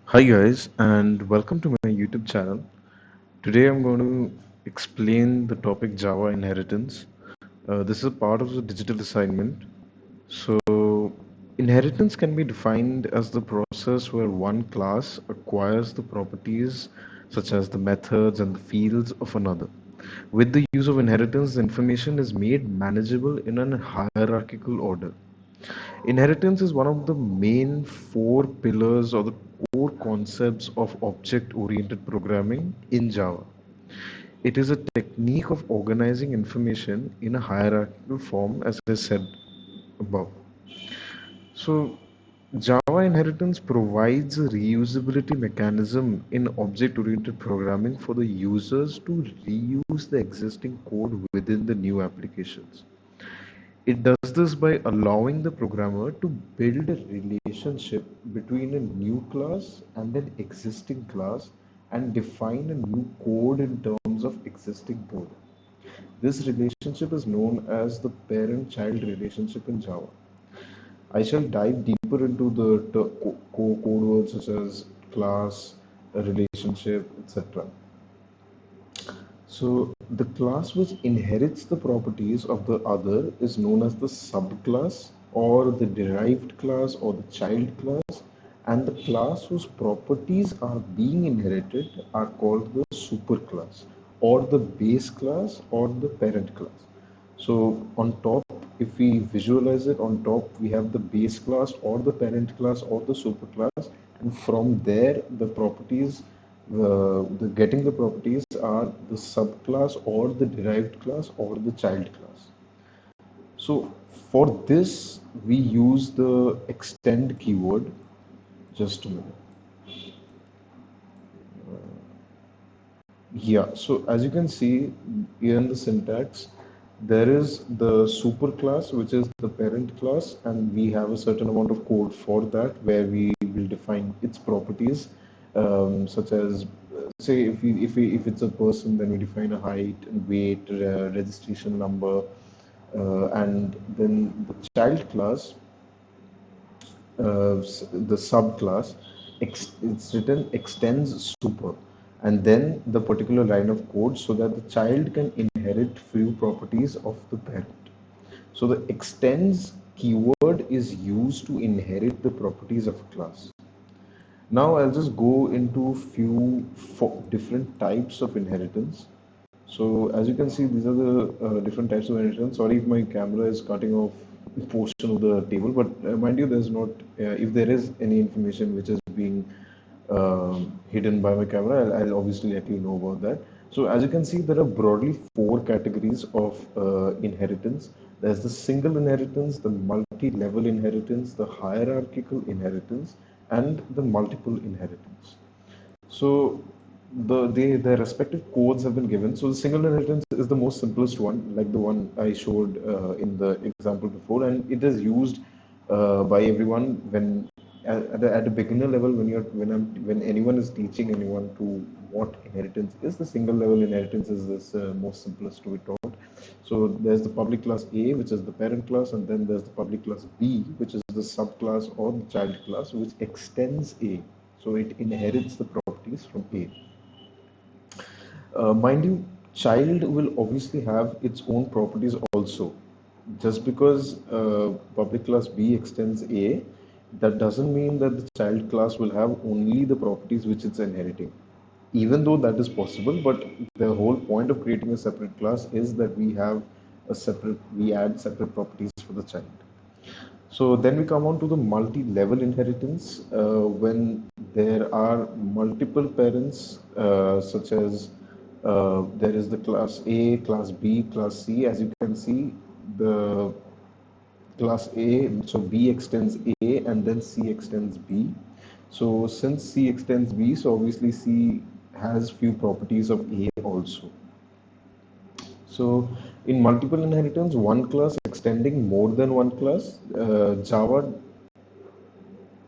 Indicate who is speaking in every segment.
Speaker 1: Hi guys, and welcome to my YouTube channel. Today I'm going to explain the topic Java inheritance. This is a part of the digital assignment. So, inheritance can be defined as the process where one class acquires the properties such as the methods and the fields of another. With the use of inheritance, the information is made manageable in a hierarchical order. Inheritance is one of the main four pillars or the core concepts of object oriented programming in Java. It is a technique of organizing information in a hierarchical form, as I said above. So, Java inheritance provides a reusability mechanism in object oriented programming for the users to reuse the existing code within the new applications. It does this by allowing the programmer to build a relationship between a new class and an existing class and define a new code in terms of existing code. This relationship is known as the parent-child relationship in Java. I shall dive deeper into the code words such as class, a relationship, etc. So the class which inherits the properties of the other is known as the subclass or the derived class or the child class, and the class whose properties are being inherited are called the superclass or the base class or the parent class. So on top, if we visualize it, on top we have the base class or the parent class or the superclass, and from there the properties, the getting the properties are the subclass or the derived class or the child class. So for this we use the extend keyword. Just a minute. Yeah, so as you can see here in the syntax, there is the super class, which is the parent class, and we have a certain amount of code for that where we will define its properties, such as say if it's a person, then we define a height and weight, registration number, and then the child class, the subclass, it's written extends super, and then the particular line of code so that the child can inherit few properties of the parent. So the extends keyword is used to inherit the properties of a class. Now I'll just go into few different types of inheritance. So as you can see, these are the different types of inheritance. Sorry if my camera is cutting off a portion of the table, but mind you, there's not, if there is any information which is being hidden by my camera, I'll obviously let you know about that. So as you can see, there are broadly four categories of inheritance. There's the single inheritance, the multi-level inheritance, the hierarchical inheritance, and the multiple inheritance. So their respective codes have been given. So the single inheritance is the most simplest one, like the one I showed in the example before, and it is used by everyone when at a beginner level when anyone is teaching anyone to what inheritance is. The single level inheritance is this most simplest to be taught. So there's the public class A, which is the parent class, and then there's the public class B, which is the subclass or the child class, which extends A. So it inherits the properties from A. Mind you, child will obviously have its own properties also. Just because public class B extends A, that doesn't mean that the child class will have only the properties which it's inheriting. Even though that is possible, but the whole point of creating a separate class is that we add separate properties for the child. So then we come on to the multi-level inheritance when there are multiple parents, such as there is the class A, class B, class C. As you can see, the class A, so B extends A and then C extends B. So since C extends B, so obviously C has few properties of A also. So in multiple inheritance, one class extending more than one class, Java.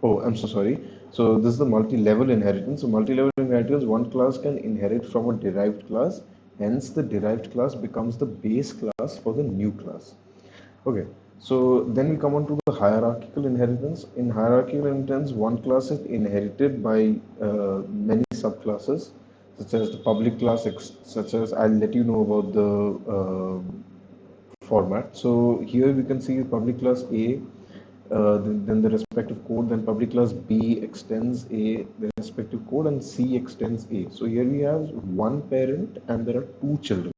Speaker 1: Oh, I'm so sorry. So this is the multi-level inheritance. So multi-level inheritance, one class can inherit from a derived class. Hence, the derived class becomes the base class for the new class. Okay. So then we come on to the hierarchical inheritance. In hierarchical inheritance, one class is inherited by many subclasses, such as the public class, such as I'll let you know about the format. So here we can see public class A, then the respective code, then public class B extends A, the respective code, and C extends A. So here we have one parent and there are two children.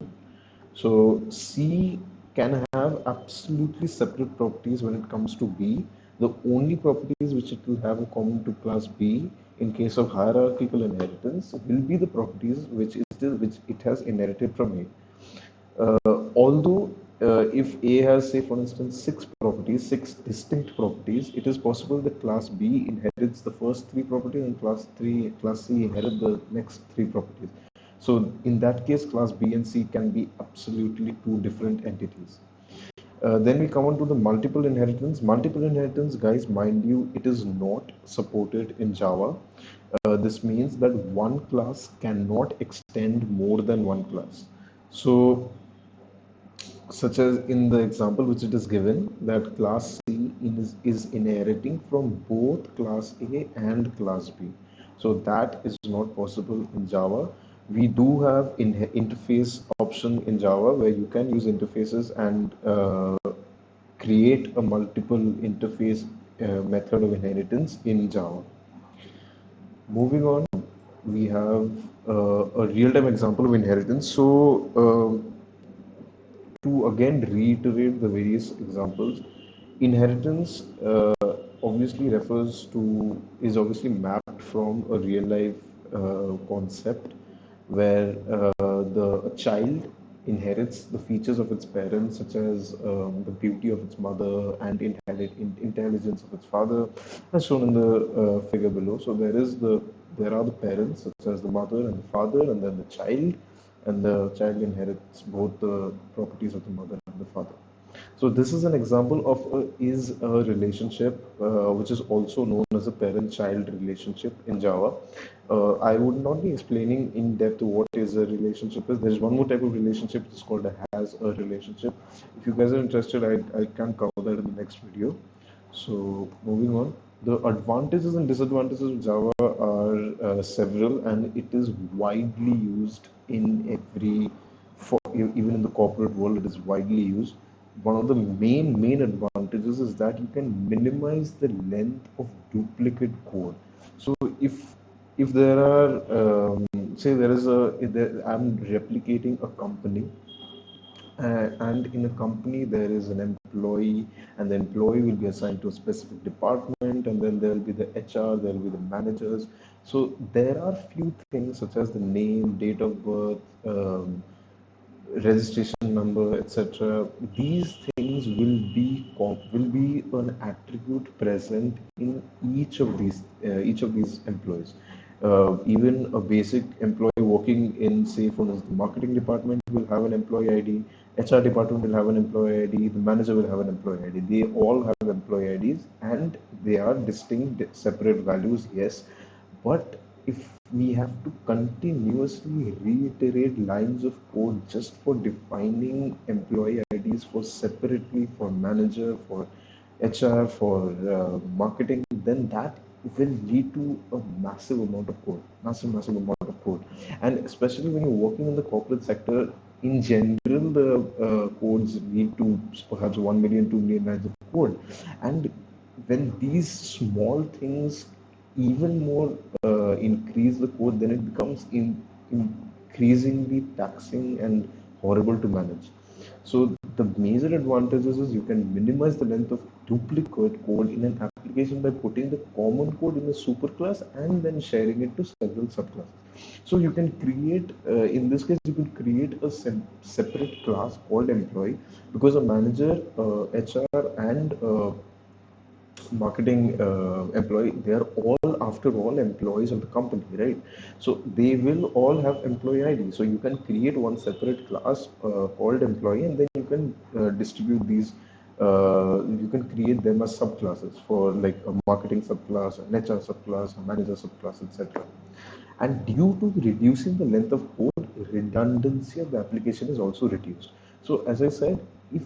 Speaker 1: So C can have absolutely separate properties when it comes to B. The only properties which it will have in common to class B in case of hierarchical inheritance will be the properties which it has inherited from A. Although if A has, say, for instance, six distinct properties, it is possible that class B inherits the first three properties and class C inherit the next three properties. So in that case, class B and C can be absolutely two different entities. Then we come on to the multiple inheritance. Multiple inheritance, guys, mind you, it is not supported in Java. This means that one class cannot extend more than one class. So such as in the example which it is given, that class C is inheriting from both class A and class B. So that is not possible in Java. We do have interface option in Java where you can use interfaces and create a multiple interface method of inheritance in Java. Moving on, we have a real-time example of inheritance. So to again reiterate the various examples, inheritance obviously refers to is obviously mapped from a real life concept where the child inherits the features of its parents, such as the beauty of its mother and intelligence of its father, as shown in the figure below. So there are the parents, such as the mother and the father, and then the child, and the child inherits both the properties of the mother and the father. So this is an example of is a relationship which is also known as a parent-child relationship in Java. I would not be explaining in depth what is a relationship is. There's one more type of relationship which is called a has a relationship. If you guys are interested, I can cover that in the next video. So moving on, the advantages and disadvantages of Java are several, and it is widely used in even in the corporate world. It is widely used. One of the main advantages is that you can minimize the length of duplicate code. So if there are say there is a if there, I'm replicating a company, and in a company there is an employee, and the employee will be assigned to a specific department, and then there will be the HR, there will be the managers. So there are few things such as the name, date of birth, registration number, etc. These things will be an attribute present in each of these employees. Even a basic employee working in, say, for instance, the marketing department will have an employee ID, HR department will have an employee ID, the manager will have an employee ID. They all have employee IDs, and they are distinct, separate values, yes. But if we have to continuously reiterate lines of code just for defining employee IDs for separately for manager, for HR, for marketing, then that will lead to a massive amount of code, massive amount of code. And especially when you're working in the corporate sector, in general, the codes lead to perhaps 1 million, 2 million lines of code. And when these small things even more increase the code, then it becomes increasingly taxing and horrible to manage. So the major advantages is you can minimize the length of duplicate code in an application by putting the common code in a superclass and then sharing it to several subclasses. So you can create, in this case, you could create a separate class called employee, because a manager, HR, and marketing employee, they are all after all employees of the company, right? So they will all have employee ID. So you can create one separate class called employee, and then you can distribute these, you can create them as subclasses for like a marketing subclass, an HR subclass, a manager subclass, etc. And due to reducing the length of code, redundancy of the application is also reduced. So as I said, if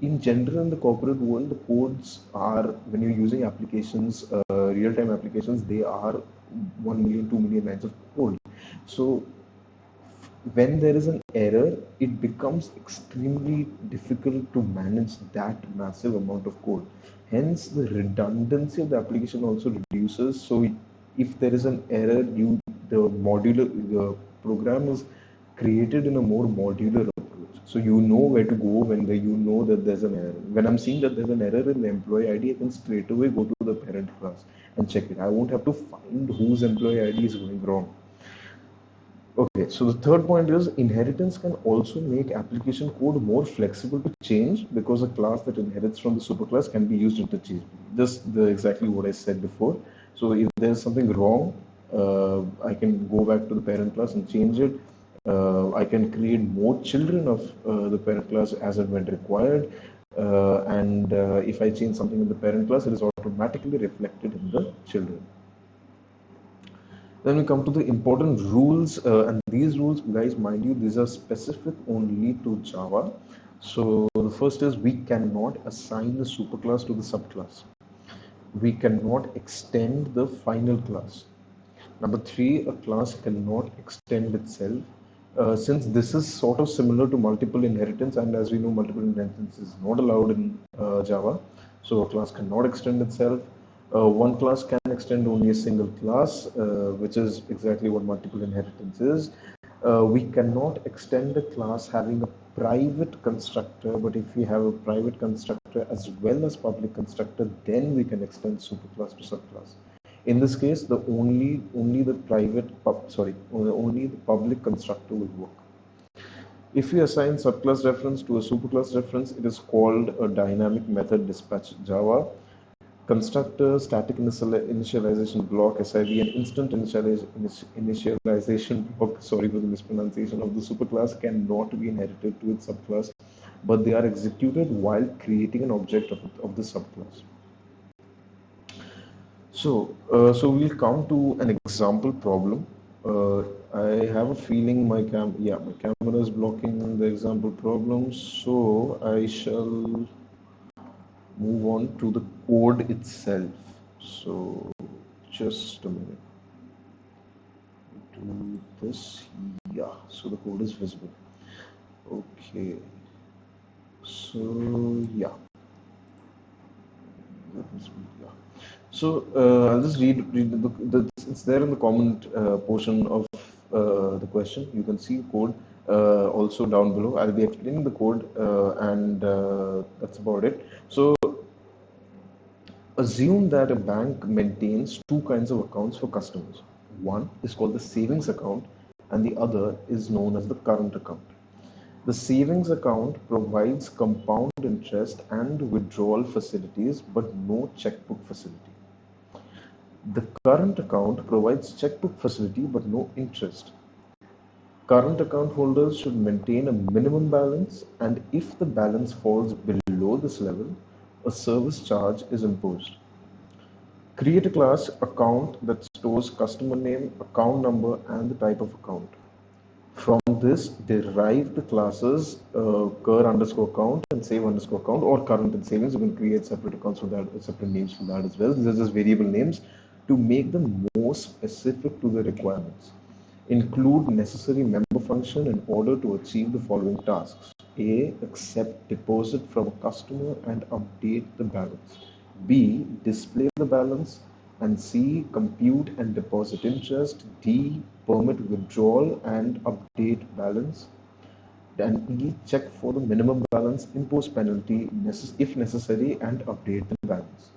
Speaker 1: in general, in the corporate world, the codes are, when you're using applications, real-time applications, they are 1 million, 2 million lines of code. So when there is an error, it becomes extremely difficult to manage that massive amount of code. Hence, the redundancy of the application also reduces. So, if there is an error, the program is created in a more modular approach. So you know where to go when you know that there's an error. When I'm seeing that there's an error in the employee ID, I can straight away go to the parent class and check it. I won't have to find whose employee ID is going wrong. Okay, so the third point is inheritance can also make application code more flexible to change because a class that inherits from the superclass can be used interchangeably. Just exactly what I said before. So if there's something wrong, I can go back to the parent class and change it. I can create more children of the parent class as and when required. And if I change something in the parent class, it is automatically reflected in the children. Then we come to the important rules, and these rules, guys, mind you, these are specific only to Java. So the first is we cannot assign the superclass to the subclass. We cannot extend the final class. Number three, a class cannot extend itself. Since this is sort of similar to multiple inheritance, and as we know, multiple inheritance is not allowed in Java, so a class cannot extend itself. One class can extend only a single class, which is exactly what multiple inheritance is. We cannot extend a class having a private constructor, but if we have a private constructor as well as public constructor, then we can extend superclass to subclass. In this case, only the only the public constructor will work. If we assign subclass reference to a superclass reference, it is called a dynamic method dispatch Java. Constructor, static initialization block, SIB, and instant initialization block, sorry for the mispronunciation, of the superclass cannot be inherited to its subclass, but they are executed while creating an object of the subclass. So we'll come to an example problem. I have a feeling my camera is blocking the example problem, so I shall move on to the code itself. So just a minute. Do this. Yeah, so the code is visible. Okay. So yeah. Yeah. So I'll just read the book. It's there in the comment portion of the question. You can see code also down below. I'll be explaining the code and that's about it. So assume that a bank maintains two kinds of accounts for customers. One is called the savings account and the other is known as the current account. The savings account provides compound interest and withdrawal facilities but no checkbook facility. The current account provides checkbook facility but no interest. Current account holders should maintain a minimum balance, and if the balance falls below this level, a service charge is imposed. Create a class account that stores customer name, account number, and the type of account. From this, derive the classes cur underscore account and save underscore account, or current and savings. You can create separate accounts for that, separate names for that as well. These are just variable names to make them more specific to the requirements. Include necessary member function in order to achieve the following tasks. A. Accept deposit from a customer and update the balance. B. Display the balance. And C. Compute and deposit interest. D. Permit withdrawal and update balance. And E. Check for the minimum balance, impose penalty if necessary, and update the balance.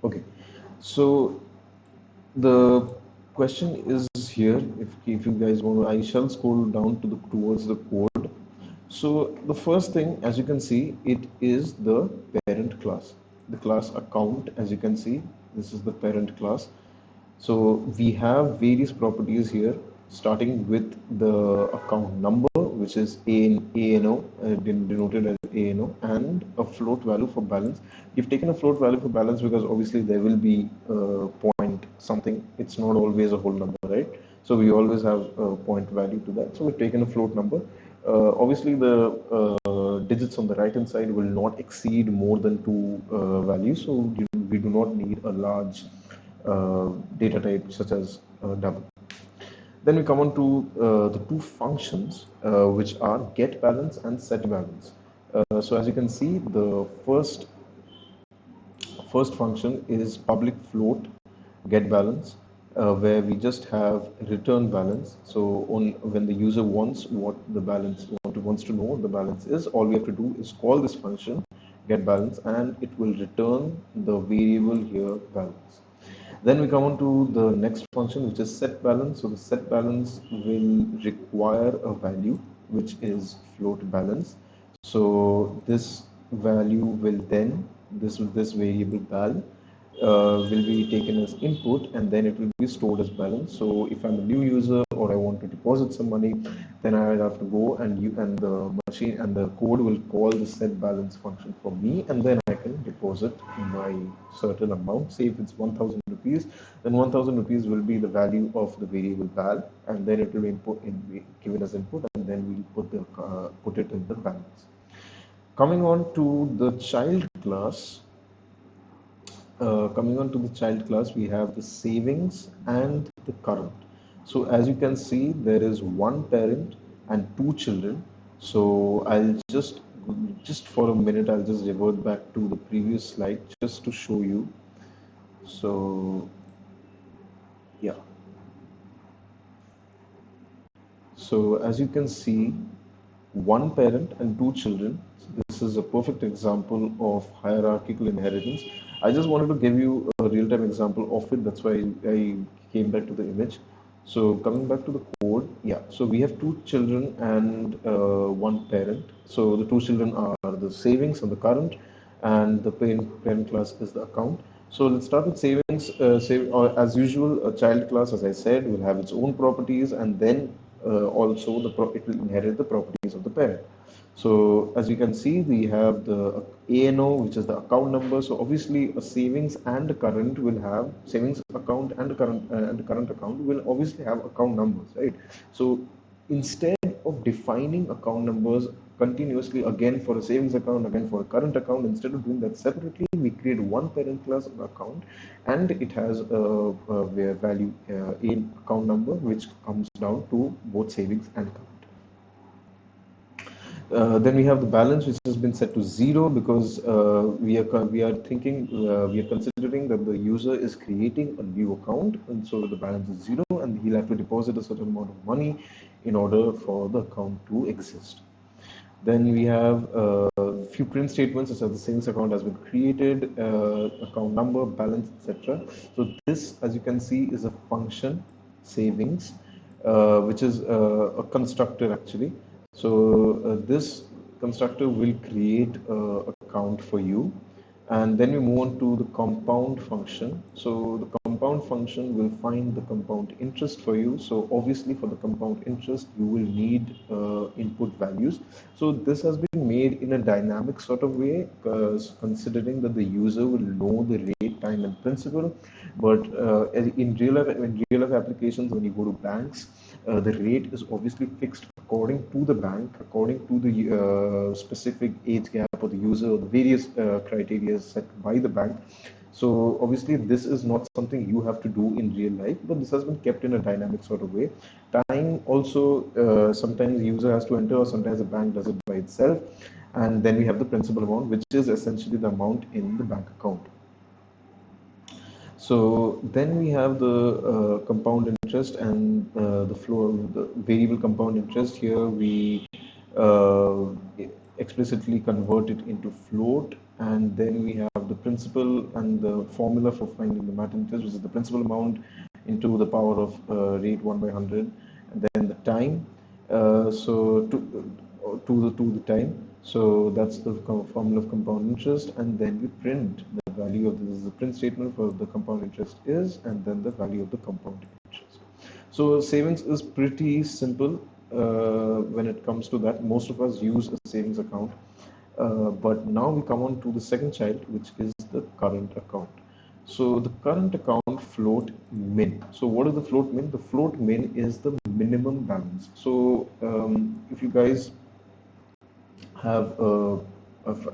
Speaker 1: Okay, so the question is here. If you guys want to, I shall scroll down towards the code. So the first thing, as you can see, it is the parent class, the class account. As you can see, this is the parent class. So we have various properties here, starting with the account number, which is ANO, denoted as ANO, and a float value for balance. We've taken a float value for balance because obviously there will be point something. It's not always a whole number, right? So we always have a point value to that. So we've taken a float number. Obviously, the digits on the right hand side will not exceed more than two values, so we do not need a large data type such as double. Then we come on to the two functions, which are get balance and set balance. So as you can see, the first function is public float get balance, where we just have return balance. So on when the user wants what the balance wants to know what the balance is, all we have to do is call this function get balance, and it will return the variable here balance. Then we come on to the next function, which is set balance. So the set balance will require a value, which is float balance. So this value will then, this variable val will be taken as input, and then it will be stored as balance. So if I'm a new user or I want to deposit some money, then I will have to go and you and the machine and the code will call the set balance function for me, and then I can deposit my certain amount. Say if it's 1000 rupees, then 1000 rupees will be the value of the variable val, and then it will be given as input, and then we'll put it in the balance. Coming on to the child class, we have the savings and the current. So as you can see, there is one parent and two children. So I'll just for a minute, I'll just revert back to the previous slide just to show you. So yeah. So as you can see, one parent and two children. This is a perfect example of hierarchical inheritance. I just wanted to give you a real-time example of it. That's why I came back to the image. So coming back to the code, yeah. So we have two children and one parent. So the two children are the savings and the current, and the parent class is the account. So let's start with savings. As usual, a child class, as I said, will have its own properties, and then also it will inherit the properties of the parent. So as you can see, we have the ANO, which is the account number. So obviously, a savings and a current will have savings account, and the current account will obviously have account numbers, right? So instead of defining account numbers continuously, again for a savings account, again for a current account, instead of doing that separately, we create one parent class of account, and it has a value in account number, which comes down to both savings and current. Then we have the balance, which has been set to zero, because we are considering that the user is creating a new account, and so the balance is zero, and he'll have to deposit a certain amount of money in order for the account to exist. Then we have a few print statements such as the savings account has been created, account number, balance, etc. So this, as you can see, is a function savings, which is a constructor actually. So this constructor will create a account for you, and then we move on to the compound function. So the compound function will find the compound interest for you. So obviously for the compound interest, you will need input values. So this has been made in a dynamic sort of way, because considering that the user will know the rate, time, and principal. But in real life applications, when you go to banks, the rate is obviously fixed according to the bank, according to the specific age gap or the user, or the various criteria set by the bank. So obviously this is not something you have to do in real life, but this has been kept in a dynamic sort of way. Time also, sometimes the user has to enter, or sometimes the bank does it by itself. And then we have the principal amount, which is essentially the amount in the bank account. So then we have the compound interest and the variable compound interest. Here we uh, explicitly convert it into float, and then we have the principal and the formula for finding the math interest, which is the principal amount into the power of rate 1 by 100, and then the time. So to the time. So that's the formula of compound interest, and then we print the value of this. Is the print statement for the compound interest is, and then the value of the compound interest. So savings is pretty simple when it comes to that. Most of us use a savings account, but now we come on to the second child, which is the current account. So the current account float min. So what is the float min? The float min is the minimum balance. So if you guys have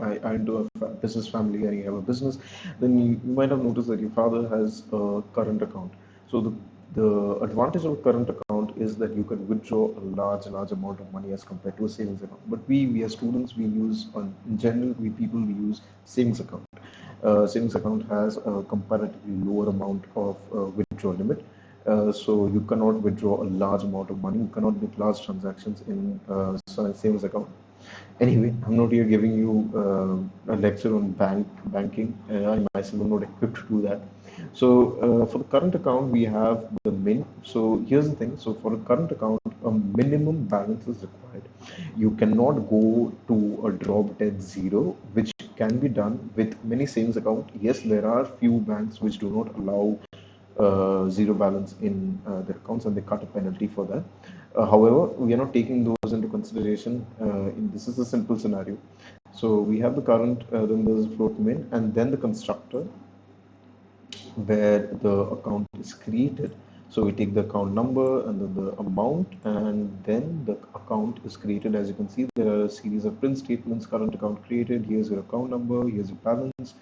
Speaker 1: I into a business family and you have a business, then you might have noticed that your father has a current account. So the advantage of a current account is that you can withdraw a large amount of money as compared to a savings account. But we as students, we use in general, we people, we use savings account. Savings account has a comparatively lower amount of withdrawal limit. So you cannot withdraw a large amount of money. You cannot make large transactions in savings account. Anyway, I'm not here giving you a lecture on banking. I myself am not equipped to do that. So for the current account, we have the min. So here's the thing. So for a current account, a minimum balance is required. You cannot go to a drop dead zero, which can be done with many savings account. Yes, there are few banks which do not allow zero balance in their accounts and they cut a penalty for that. However, we are not taking those into consideration. This is a simple scenario. So we have the current, then there's float min, and then the constructor where the account is created. So we take the account number and then the amount, and then the account is created. As you can see, there are a series of print statements. Current account created. Here's your account number. Here's your balance.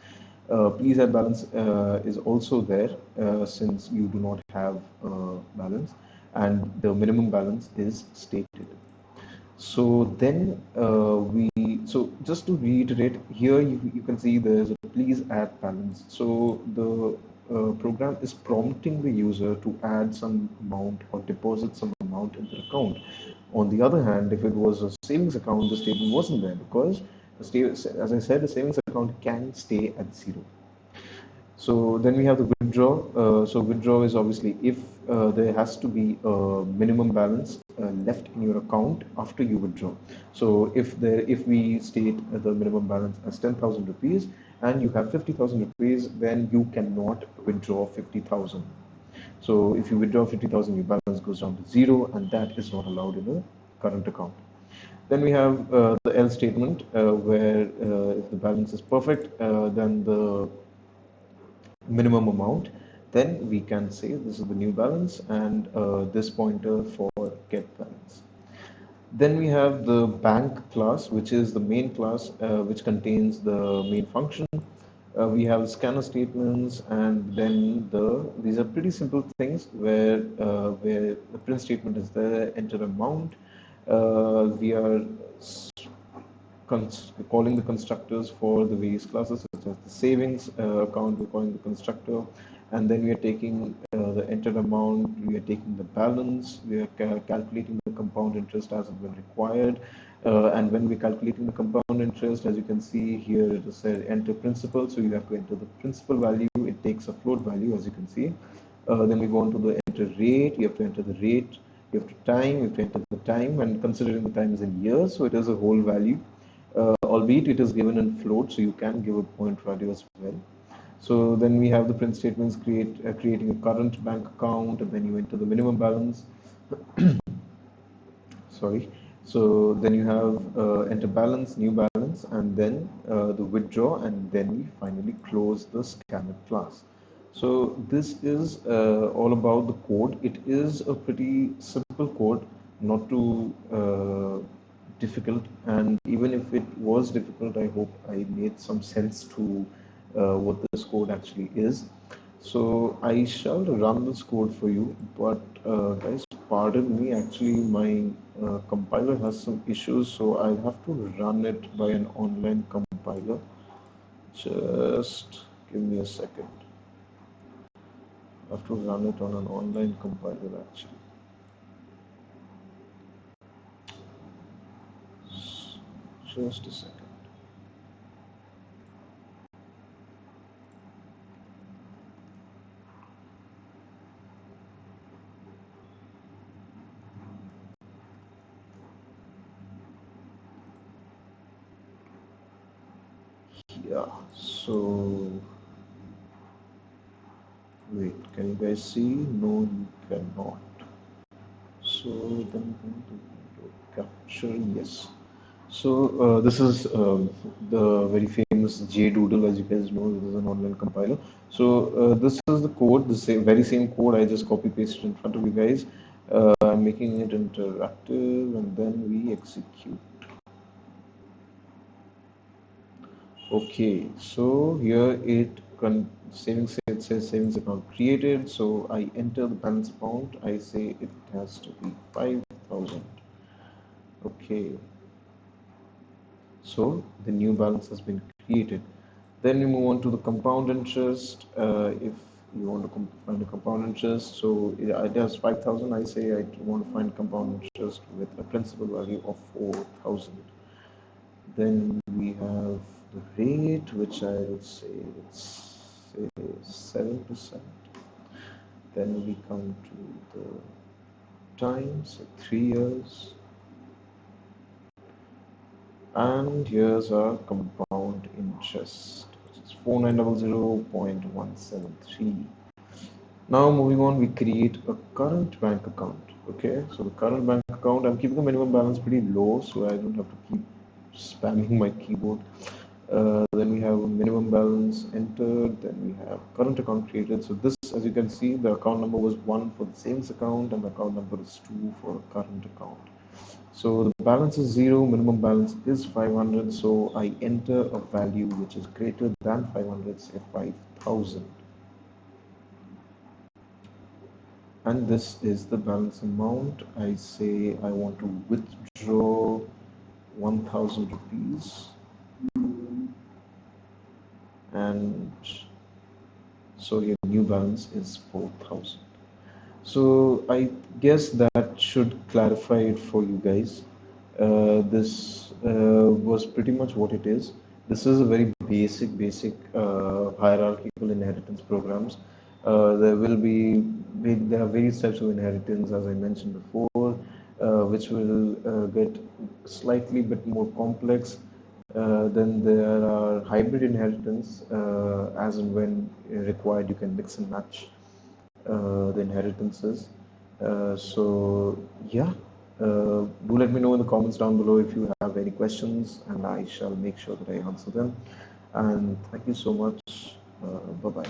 Speaker 1: Please add balance is also there since you do not have balance, and the minimum balance is stated. So then so just to reiterate, here you can see there's a please add balance. So the program is prompting the user to add some amount or deposit some amount in their account. On the other hand, if it was a savings account, the statement wasn't there because, as I said, the savings account can stay at zero. So then we have the withdraw. So withdraw is obviously if there has to be a minimum balance left in your account after you withdraw. So if we state the minimum balance as 10,000 rupees and you have 50,000 rupees, then you cannot withdraw 50,000. So if you withdraw 50,000, your balance goes down to zero, and that is not allowed in a current account. Then we have the else statement where if the balance is perfect, then the minimum amount, then we can say this is the new balance and this pointer for get balance. Then we have the bank class, which is the main class, which contains the main function. We have scanner statements, and then these are pretty simple things where the print statement is there, enter amount. We are calling the constructors for the various classes, such as the savings account, we're calling the constructor, and then we are taking the entered amount, we are taking the balance, we are calculating the compound interest as and when required. And when we're calculating the compound interest, as you can see here, it is said enter principal, so you have to enter the principal value. It takes a float value, as you can see. Then we go on to the enter rate, you have to enter the rate, you have to time, you have to enter the time, and considering the time is in years, so it is a whole value, albeit it is given in float, so you can give a point value as well. So then we have the print statements creating a current bank account, and then you enter the minimum balance. Sorry. So then you have enter balance, new balance, and then the withdraw, and then we finally close the scanner class. So this is all about the code. It is a pretty simple code, not too difficult. And even if it was difficult, I hope I made some sense to what this code actually is. So I shall run this code for you, but guys, pardon me. Actually, my compiler has some issues, so I have to run it by an online compiler. Just give me a second. I have to run it on an online compiler actually. Just a second. Yeah, so wait, can you guys see? No, you cannot. So then capture, yes. So this is the very famous JDoodle, as you guys know. This is an online compiler. So this is the code, the same, very same code. I just copy pasted in front of you guys. I'm making it interactive, and then we execute. Okay, so here savings, it says savings account created. So I enter the balance amount. I say it has to be 5,000. Okay, so the new balance has been created. Then we move on to the compound interest. If you want to find the compound interest, so it has 5,000. I say I want to find compound interest with a principal value of 4,000. Then we have the rate, which I would say it's say 7%. Then we come to the time, so 3 years. And here's our compound interest, which is 4900.173. Now moving on, we create a current bank account. Okay, so the current bank account, I'm keeping the minimum balance pretty low, so I don't have to keep spamming my keyboard. Then we have a minimum balance entered. Then we have current account created. So this, as you can see, the account number was 1 for the savings account, and the account number is 2 for a current account. So the balance is 0, minimum balance is 500. So I enter a value which is greater than 500, say 5,000. And this is the balance amount. I say I want to withdraw 1,000 rupees, and so your new balance is 4,000. So I guess that should clarify it for you guys. This was pretty much what it is. This is a very basic hierarchical inheritance programs. There are various types of inheritance, as I mentioned before, which will get slightly bit more complex. Then there are hybrid inheritance, as and when required, you can mix and match the inheritances. So yeah, do let me know in the comments down below if you have any questions, and I shall make sure that I answer them. And thank you so much. Bye bye.